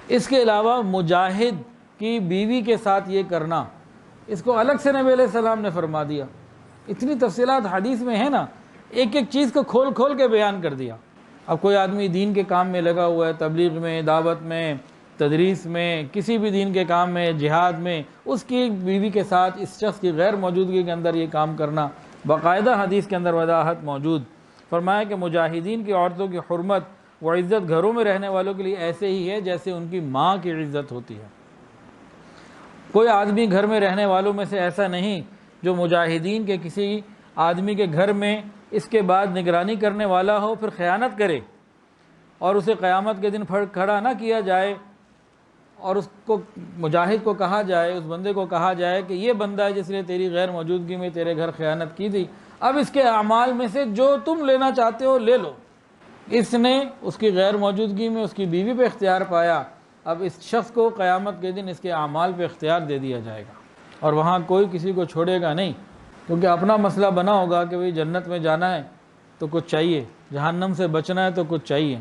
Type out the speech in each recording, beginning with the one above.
اس کے علاوہ مجاہد کی بیوی کے ساتھ یہ کرنا، اس کو الگ سے نبی علیہ السلام نے فرما دیا۔ اتنی تفصیلات حدیث میں ہے نا، ایک ایک چیز کو کھول کھول کے بیان کر دیا۔ اب کوئی آدمی دین کے کام میں لگا ہوا ہے، تبلیغ میں، دعوت میں، تدریس میں، کسی بھی دین کے کام میں، جہاد میں، اس کی بیوی کے ساتھ اس شخص کی غیر موجودگی کے اندر یہ کام کرنا، باقاعدہ حدیث کے اندر وضاحت موجود۔ فرمایا کہ مجاہدین کی عورتوں کی حرمت و عزت گھروں میں رہنے والوں کے لیے ایسے ہی ہے جیسے ان کی ماں کی عزت ہوتی ہے۔ کوئی آدمی گھر میں رہنے والوں میں سے ایسا نہیں جو مجاہدین کے کسی آدمی کے گھر میں اس کے بعد نگرانی کرنے والا ہو، پھر خیانت کرے اور اسے قیامت کے دن کھڑا نہ کیا جائے اور اس کو مجاہد کو کہا جائے، اس بندے کو کہا جائے کہ یہ بندہ ہے جس نے تیری غیر موجودگی میں تیرے گھر خیانت کی تھی، اب اس کے اعمال میں سے جو تم لینا چاہتے ہو لے لو۔ اس نے اس کی غیر موجودگی میں اس کی بیوی پہ اختیار پایا، اب اس شخص کو قیامت کے دن اس کے اعمال پہ اختیار دے دیا جائے گا، اور وہاں کوئی کسی کو چھوڑے گا نہیں، کیونکہ اپنا مسئلہ بنا ہوگا کہ بھئی جنت میں جانا ہے تو کچھ چاہیے، جہنم سے بچنا ہے تو کچھ چاہیے۔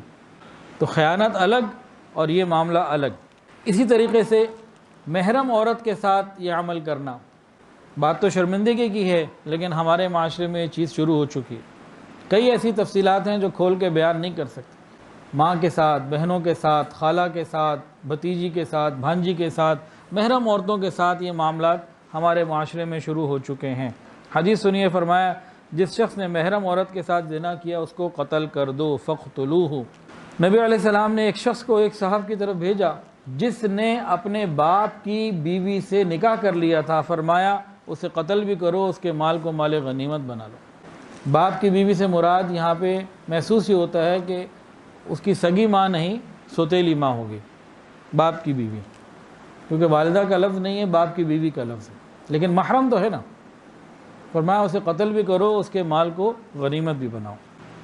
تو خیانت الگ اور یہ معاملہ الگ۔ اسی طریقے سے محرم عورت کے ساتھ یہ عمل کرنا، بات تو شرمندگی کی ہے لیکن ہمارے معاشرے میں یہ چیز شروع ہو چکی ہے۔ کئی ایسی تفصیلات ہیں جو کھول کے بیان نہیں کر سکتے۔ ماں کے ساتھ، بہنوں کے ساتھ، خالہ کے ساتھ، بھتیجی کے ساتھ، بھانجی کے ساتھ، محرم عورتوں کے ساتھ یہ معاملات ہمارے معاشرے میں شروع ہو چکے ہیں۔ حدیث سنیے، فرمایا جس شخص نے محرم عورت کے ساتھ زنا کیا اس کو قتل کر دو، فاقتلوہ۔ نبی علیہ السلام نے ایک شخص کو ایک صاحب کی طرف بھیجا جس نے اپنے باپ کی بیوی سے نکاح کر لیا تھا، فرمایا اسے قتل بھی کرو، اس کے مال کو مال غنیمت بنا لو۔ باپ کی بیوی سے مراد یہاں پہ محسوس ہی ہوتا ہے کہ اس کی سگی ماں نہیں، سوتیلی ماں ہوگی، باپ کی بیوی، کیونکہ والدہ کا لفظ نہیں ہے، باپ کی بیوی کا لفظ ہے، لیکن محرم تو ہے نا۔ فرمایا اسے قتل بھی کرو، اس کے مال کو غنیمت بھی بناؤ۔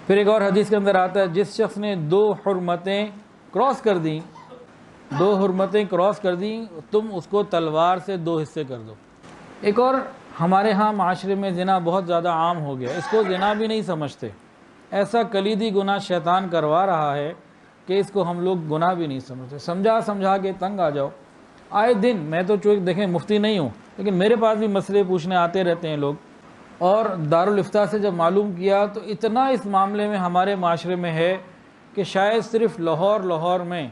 پھر ایک اور حدیث کے اندر آتا ہے جس شخص نے دو حرمتیں کراس کر دیں، دو حرمتیں کراس کر دیں، تم اس کو تلوار سے دو حصے کر دو۔ ایک اور ہمارے ہاں معاشرے میں زنا بہت زیادہ عام ہو گیا، اس کو زنا بھی نہیں سمجھتے، ایسا کلیدی گناہ شیطان کروا رہا ہے کہ اس کو ہم لوگ گناہ بھی نہیں سمجھتے۔ سمجھا کے تنگ آ جاؤ۔ آئے دن میں تو چونکہ دیکھیں مفتی نہیں ہوں لیکن میرے پاس بھی مسئلے پوچھنے آتے رہتے ہیں لوگ، اور دارالافتاء سے جب معلوم کیا تو اتنا اس معاملے میں ہمارے معاشرے میں ہے کہ شاید صرف لاہور میں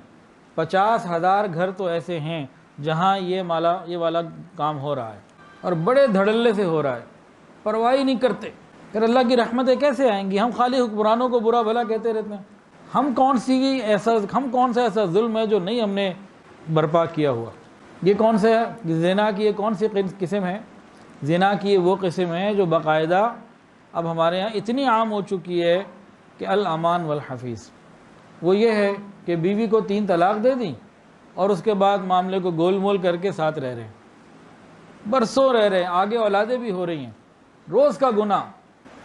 50,000 گھر تو ایسے ہیں جہاں یہ والا کام ہو رہا ہے، اور بڑے دھڑلے سے ہو رہا ہے، پرواہ نہیں کرتے۔ پھر اللہ کی رحمتیں کیسے آئیں گی؟ ہم خالی حکمرانوں کو برا بھلا کہتے رہتے ہیں۔ ہم کون سا ایسا ظلم ہے جو نہیں ہم نے برپا کیا ہوا؟ یہ کون سے زنا کی یہ کون سی قسم ہے؟ زنا کی وہ قسم ہے جو باقاعدہ اب ہمارے ہاں اتنی عام ہو چکی ہے کہ الامان والحفیظ۔ وہ یہ ہے کہ بیوی کو 3 طلاق دے دیں اور اس کے بعد معاملے کو گول مول کر کے ساتھ رہ رہے ہیں، برسوں رہ رہے ہیں، آگے اولادیں بھی ہو رہی ہیں، روز کا گناہ،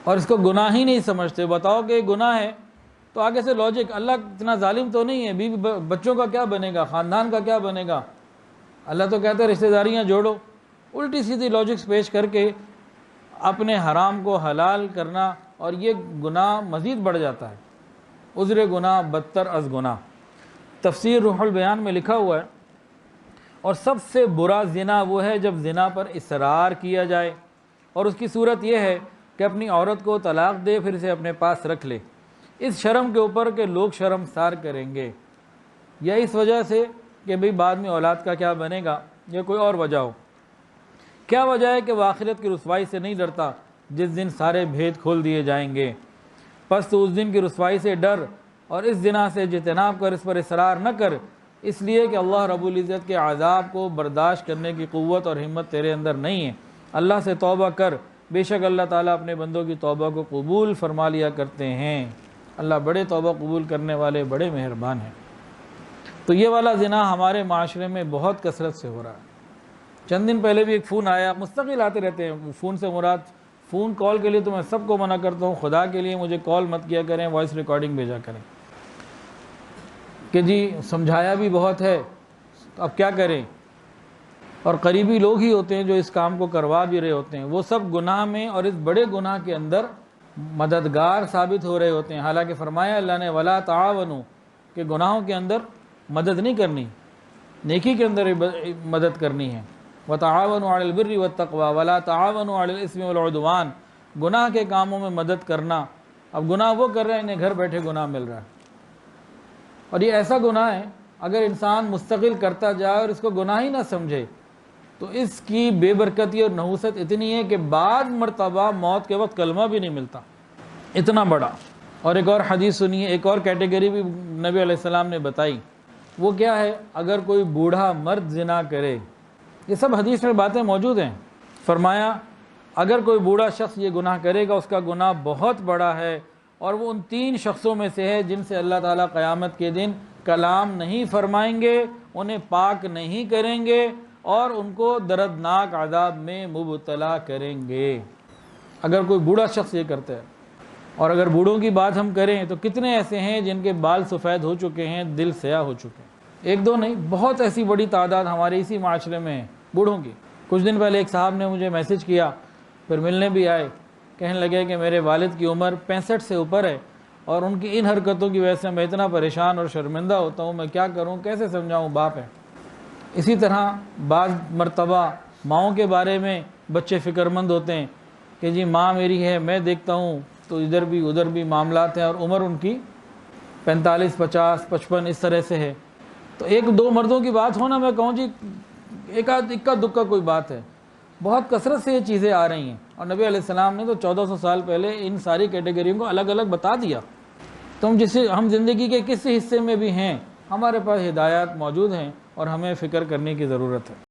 اور اس کو گناہ ہی نہیں سمجھتے۔ بتاؤ کہ یہ گناہ ہے تو آگے سے لاجک، اللہ اتنا ظالم تو نہیں ہے، بیوی بچوں کا کیا بنے گا، خاندان کا کیا بنے گا؟ اللہ تو کہتا ہے رشتہ داریاں جوڑو۔ الٹی سیدھی لاجکس پیش کر کے اپنے حرام کو حلال کرنا، اور یہ گناہ مزید بڑھ جاتا ہے، عذر گناہ بدتر از گناہ۔ تفسیر روح البیان میں لکھا ہوا ہے، اور سب سے برا زنا وہ ہے جب زنا پر اصرار کیا جائے، اور اس کی صورت یہ ہے کہ اپنی عورت کو طلاق دے پھر اسے اپنے پاس رکھ لے، اس شرم کے اوپر کہ لوگ شرمسار کریں گے، یا اس وجہ سے کہ بھئی بعد میں اولاد کا کیا بنے گا، یا کوئی اور وجہ ہو۔ کیا وجہ ہے کہ وہ آخرت کی رسوائی سے نہیں ڈرتا جس دن سارے بھید کھول دیے جائیں گے؟ پس تو اس دن کی رسوائی سے ڈر اور اس زنا سے اجتناب کر، اس پر اصرار نہ کر، اس لیے کہ اللہ رب العزت کے عذاب کو برداشت کرنے کی قوت اور ہمت تیرے اندر نہیں ہے۔ اللہ سے توبہ کر، بے شک اللہ تعالیٰ اپنے بندوں کی توبہ کو قبول فرما لیا کرتے ہیں۔ اللہ بڑے توبہ قبول کرنے والے، بڑے مہربان ہیں۔ تو یہ والا زنا ہمارے معاشرے میں بہت کثرت سے ہو رہا ہے۔ چند دن پہلے بھی ایک فون آیا، مستقل آتے رہتے ہیں فون سے مراد، فون کال کے لیے تو میں سب کو منع کرتا ہوں، خدا کے لیے مجھے کال مت کیا کریں، وائس ریکارڈنگ بھیجا کریں، کہ جی سمجھایا بھی بہت ہے اب کیا کریں، اور قریبی لوگ ہی ہوتے ہیں جو اس کام کو کروا بھی رہے ہوتے ہیں، وہ سب گناہ میں اور اس بڑے گناہ کے اندر مددگار ثابت ہو رہے ہوتے ہیں۔ حالانکہ فرمایا اللہ نے ولا تعاونوا، کہ گناہوں کے اندر مدد نہیں کرنی، نیکی کے اندر مدد کرنی ہے۔ وَتَعَاوَنُوا عَلَى الْبِرِّ وَالتَّقْوَى وَلَا تَعَاوَنُوا عَلَى الْإِثْمِ وَالْعُدْوَانِ۔ گناہ کے کاموں میں مدد کرنا، اب گناہ وہ کر رہے ہیں انہیں گھر بیٹھے گناہ مل رہا ہے، اور یہ ایسا گناہ ہے اگر انسان مستقل کرتا جائے اور اس کو گناہ ہی نہ سمجھے تو اس کی بے برکتی اور نحوست اتنی ہے کہ بعض مرتبہ موت کے وقت کلمہ بھی نہیں ملتا، اتنا بڑا۔ اور ایک اور حدیث سنیے، ایک اور کیٹیگری بھی نبی علیہ السلام نے بتائی، وہ کیا ہے؟ اگر کوئی بوڑھا مرد زنا کرے، یہ سب حدیث میں باتیں موجود ہیں، فرمایا اگر کوئی بوڑھا شخص یہ گناہ کرے گا اس کا گناہ بہت بڑا ہے، اور وہ ان 3 شخصوں میں سے ہے جن سے اللہ تعالیٰ قیامت کے دن کلام نہیں فرمائیں گے، انہیں پاک نہیں کریں گے اور ان کو دردناک عذاب میں مبتلا کریں گے، اگر کوئی بوڑھا شخص یہ کرتا ہے۔ اور اگر بوڑھوں کی بات ہم کریں تو کتنے ایسے ہیں جن کے بال سفید ہو چکے ہیں، دل سیاہ ہو چکے ہیں، 1-2 نہیں، بہت ایسی بڑی تعداد ہمارے اسی معاشرے میں ہے بوڑھوں کی۔ کچھ دن پہلے ایک صاحب نے مجھے میسج کیا، پھر ملنے بھی آئے، کہنے لگے کہ میرے والد کی عمر 65 سے اوپر ہے اور ان کی ان حرکتوں کی وجہ سے میں اتنا پریشان اور شرمندہ ہوتا ہوں، میں کیا کروں، کیسے سمجھاؤں، باپ ہے۔ اسی طرح بعض مرتبہ ماؤں کے بارے میں بچے فکر مند ہوتے ہیں کہ جی ماں میری ہے، میں دیکھتا ہوں تو ادھر بھی ادھر بھی معاملات ہیں، اور عمر ان کی 45 50 55 اس طرح سے ہے، تو 1-2 مردوں کی بات ہونا، میں کہوں جی ایک اکا دکا کوئی بات ہے، بہت کثرت سے یہ چیزیں آ رہی ہیں، اور نبی علیہ السلام نے تو 1400 سال پہلے ان ساری کیٹیگریوں کو الگ الگ بتا دیا۔ تو ہم زندگی کے کس حصے میں بھی ہیں، ہمارے پاس ہدایات موجود ہیں اور ہمیں فکر کرنے کی ضرورت ہے۔